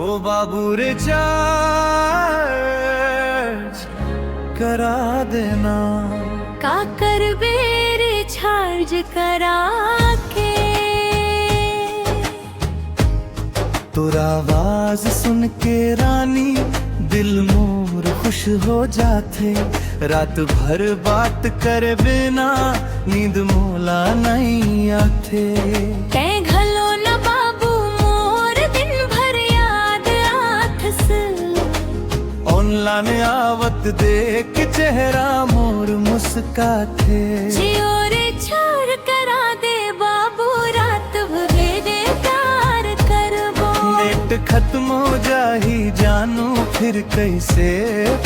ओ बाबू रे चार्ज करा देना, का कर बेरे चार्ज करा के। तोरा आवाज सुन के रानी दिल मोर खुश हो जाते। रात भर बात करे बिना नींद मोला नहीं आते। कै घलो न बाबू मोर दिन भर याद आथस। ऑनलाइन आवत देख चेहरा मोर मुस्काते। जियो रे चार करा दे बाबू रात भेरे प्यार करबो। नेट खत्म हो जाही जानू फिर कैसे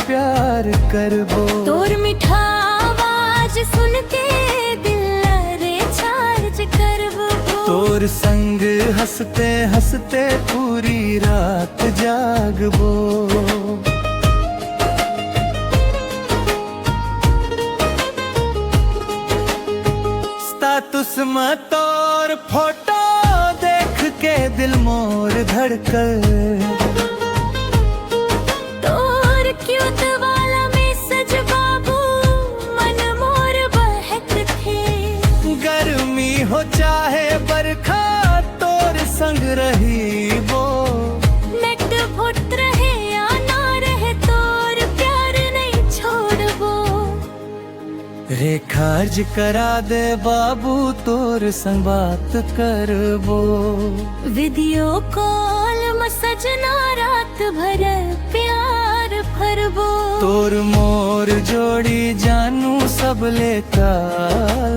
प्यार करबो। तोर मीठा आवाज सुन के दिल रे चार्ज करबो। तोर संग हंसते हंसते पूरी रात जागबो। स्टेटस में तोर फोटो देख के दिल मोर धड़कन। तोर क्यूट वाला मैसेज बाबू मन मोर बहक थे। गर्मी हो चाहे बरखा तोर संग रही वो। नेट फुट रहे या ना रहे तोर प्यार नहीं छोड़बो। रिचार्ज करा दे बाबू तोर संग बात करबो। वीडियो कॉल में सजना रात भर प्यार भरबो। तोर मोर जोड़ी जानू सब लेता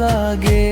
लागे।